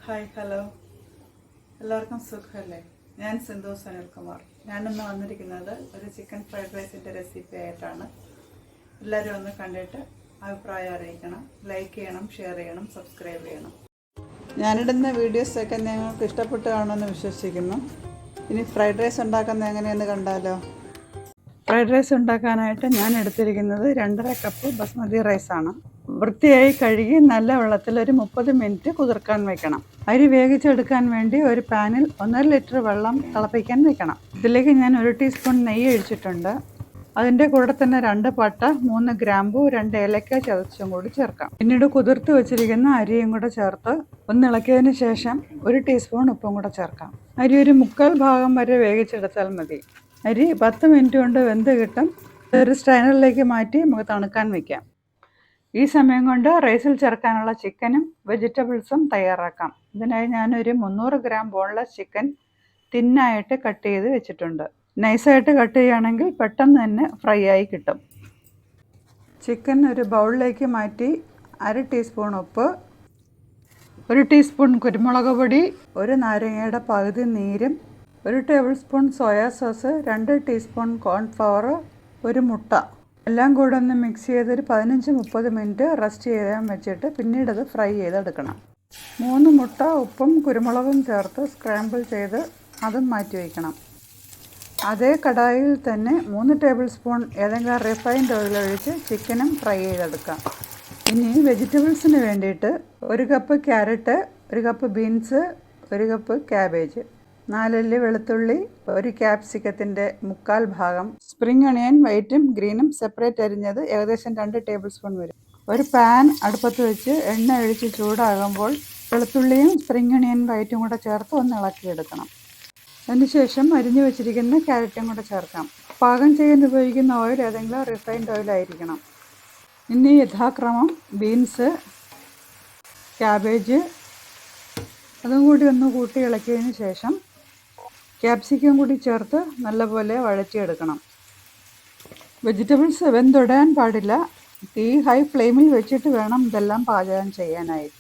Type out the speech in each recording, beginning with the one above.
Hi hello എല്ലാവർക്കും സുഖമല്ലേ? ഞാൻ സിന്ധു സനിൽകുമാർ. ഞാനിന്ന് വന്നിരിക്കുന്നത് ഒരു ചിക്കൻ ഫ്രൈഡ് റൈസിൻ്റെ റെസിപ്പി ആയിട്ടാണ്. എല്ലാവരും ഒന്ന് കണ്ടിട്ട് അഭിപ്രായം അറിയിക്കണം. ലൈക്ക് ചെയ്യണം, ഷെയർ ചെയ്യണം, സബ്സ്ക്രൈബ് ചെയ്യണം. ഞാനിടുന്ന വീഡിയോസൊക്കെ നിങ്ങൾക്ക് ഇഷ്ടപ്പെട്ട് കാണുമെന്ന് വിശ്വസിക്കുന്നു. ഇനി ഫ്രൈഡ് റൈസ് ഉണ്ടാക്കുന്നത് എങ്ങനെയെന്ന് കണ്ടാലോ? ഫ്രൈഡ് റൈസ് ഉണ്ടാക്കാനായിട്ട് ഞാൻ എടുത്തിരിക്കുന്നത് 2.5 കപ്പ് ബസ്മതി റൈസാണ്. വൃത്തിയായി കഴുകി നല്ല വെള്ളത്തിൽ ഒരു 30 മിനിറ്റ് കുതിർക്കാൻ വയ്ക്കണം. അരി വേവിച്ചെടുക്കാൻ വേണ്ടി ഒരു പാനിൽ 1.5 ലിറ്റർ വെള്ളം തിളപ്പിക്കാൻ വയ്ക്കണം. ഇതിലേക്ക് ഞാൻ 1 ടീസ്പൂൺ നെയ്യ് ഒഴിച്ചിട്ടുണ്ട്. അതിൻ്റെ കൂടെ തന്നെ 2 പട്ട, 3 ഗ്രാമ്പൂ, 2 ഏലക്ക ചതച്ചും കൂടി ചേർക്കാം. പിന്നീട് കുതിർത്ത് വെച്ചിരിക്കുന്ന അരിയും കൂടെ ചേർത്ത് ഒന്ന് ഇളക്കിയതിന് ശേഷം 1 ടീസ്പൂൺ ഉപ്പും കൂടെ ചേർക്കാം. അരി ഒരു 1/4 ഭാഗം വരെ വേവിച്ചെടുത്താൽ മതി. അരി 10 മിനിറ്റ് കൊണ്ട് വെന്ത് കിട്ടും. ഒരു സ്ട്രെയിനറിലേക്ക് മാറ്റി നമുക്ക് തണുക്കാൻ വയ്ക്കാം. ഈ സമയം കൊണ്ട് റൈസിൽ ചേർക്കാനുള്ള ചിക്കനും വെജിറ്റബിൾസും തയ്യാറാക്കാം. ഇതിനായി ഞാനൊരു 300 ഗ്രാം ബോൺലെസ് ചിക്കൻ തിന്നായിട്ട് കട്ട് ചെയ്ത് വെച്ചിട്ടുണ്ട്. നൈസായിട്ട് കട്ട് ചെയ്യുകയാണെങ്കിൽ പെട്ടെന്ന് തന്നെ ഫ്രൈ ആയി കിട്ടും. ചിക്കൻ ഒരു ബൗളിലേക്ക് മാറ്റി 1/2 ടീസ്പൂൺ ഉപ്പ്, 1 ടീസ്പൂൺ കുരുമുളക് പൊടി, 1 നാരങ്ങയുടെ പകുതി നീരും, 1 table spoon soya sauce, 2 teaspoon cornflour, 1 മുട്ട എല്ലാം കൂടെ ഒന്ന് മിക്സ് ചെയ്ത് ഒരു 15-30 മിനിറ്റ് റെസ്റ്റ് ചെയ്യാൻ വെച്ചിട്ട് പിന്നീട് അത് ഫ്രൈ ചെയ്തെടുക്കണം. 3 മുട്ട ഉപ്പും കുരുമുളകും ചേർത്ത് സ്ക്രാമ്പിൾ ചെയ്ത് അതും മാറ്റി വയ്ക്കണം. അതേ കടായിൽ തന്നെ 3 ടേബിൾ സ്പൂൺ ഏതെങ്കിലും റിഫൈൻഡ് ഓയിൽ ഒഴിച്ച് ചിക്കനും ഫ്രൈ ചെയ്തെടുക്കാം. ഇനി വെജിറ്റബിൾസിന് വേണ്ടിയിട്ട് 1 cup carrot, 1 cup beans, 1 cup cabbage, 4 അല്ലി വെളുത്തുള്ളി, 1 ക്യാപ്സിക്കത്തിൻ്റെ 1/4 ഭാഗം, സ്പ്രിംഗ് ഒണിയൻ വൈറ്റും ഗ്രീനും സെപ്പറേറ്റ് അരിഞ്ഞത് ഏകദേശം 2 ടേബിൾ സ്പൂൺ വരും. ഒരു പാൻ അടുപ്പത്ത് വെച്ച് എണ്ണ ഒഴിച്ച് ചൂടാകുമ്പോൾ വെളുത്തുള്ളിയും സ്പ്രിംഗ് ഒണിയൻ വൈറ്റും കൂടെ ചേർത്ത് ഒന്ന് ഇളക്കിയെടുക്കണം. അതിനുശേഷം അരിഞ്ഞു വെച്ചിരിക്കുന്ന ക്യാരറ്റും കൂടെ ചേർക്കാം. പാകം ചെയ്യാൻ ഉപയോഗിക്കുന്ന ഓയിൽ ഏതെങ്കിലും റിഫൈൻഡ് ഓയിൽ ആയിരിക്കണം. ഇനി യഥാക്രമം ബീൻസ്, ക്യാബേജ് അതും കൂടി ഒന്ന് കൂട്ടി ഇളക്കിയതിന് ശേഷം ക്യാപ്സിക്കം കൂടി ചേർത്ത് നല്ലപോലെ വഴറ്റിയെടുക്കണം. വെജിറ്റബിൾസ് വെന്തൊടാൻ പാടില്ല. തീ ഹൈ ഫ്ലെയിമിൽ വെച്ചിട്ട് വേണം ഇതെല്ലാം പാചകം ചെയ്യാനായി.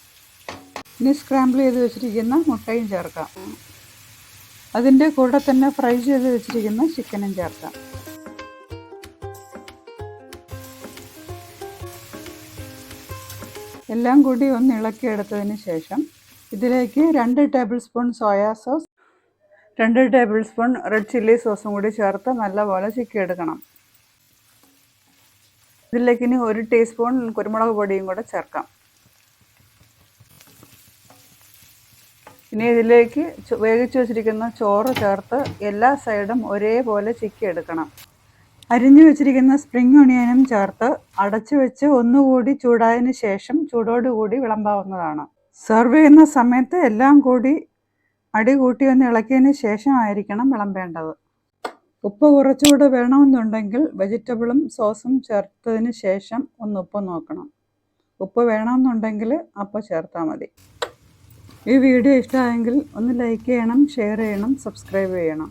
ഇനി സ്ക്രാമ്പിൾ ചെയ്ത് വെച്ചിരിക്കുന്ന മുട്ടയും ചേർക്കാം. അതിൻ്റെ കൂടെ തന്നെ ഫ്രൈ ചെയ്ത് വെച്ചിരിക്കുന്ന ചിക്കനും ചേർക്കാം. എല്ലാം കൂടി ഒന്ന് ഇളക്കിയെടുത്തതിന് ശേഷം ഇതിലേക്ക് 2 table spoon soya sauce, 2 table spoon red chilli സോസും കൂടി ചേർത്ത് നല്ലപോലെ ചിക്കിയെടുക്കണം. ഇതിലേക്ക് ഇനി 1 ടീസ്പൂൺ കുരുമുളക് പൊടിയും കൂടെ ചേർക്കാം. ഇനി ഇതിലേക്ക് വേവിച്ച് വെച്ചിരിക്കുന്ന ചോറ് ചേർത്ത് എല്ലാ സൈഡും ഒരേപോലെ ചിക്കിയെടുക്കണം. അരിഞ്ഞു വെച്ചിരിക്കുന്ന സ്പ്രിംഗ് ഒണിയനും ചേർത്ത് അടച്ചു വെച്ച് ഒന്നുകൂടി ചൂടായതിന് ശേഷം ചൂടോടുകൂടി വിളമ്പാവുന്നതാണ്. സെർവ് ചെയ്യുന്ന സമയത്ത് എല്ലാം കൂടി അടി കൂട്ടി ഒന്ന് ഇളക്കിയതിന് ശേഷമായിരിക്കണം വിളമ്പേണ്ടത്. ഉപ്പ് കുറച്ചുകൂടെ വേണമെന്നുണ്ടെങ്കിൽ വെജിറ്റബിളും സോസും ചേർത്തതിന് ശേഷം ഒന്ന് ഉപ്പ് നോക്കണം. ഉപ്പ് വേണമെന്നുണ്ടെങ്കിൽ അപ്പോൾ ചേർത്താൽ മതി. ഈ വീഡിയോ ഇഷ്ടമായെങ്കിൽ ഒന്ന് ലൈക്ക് ചെയ്യണം, ഷെയർ ചെയ്യണം, സബ്സ്ക്രൈബ് ചെയ്യണം.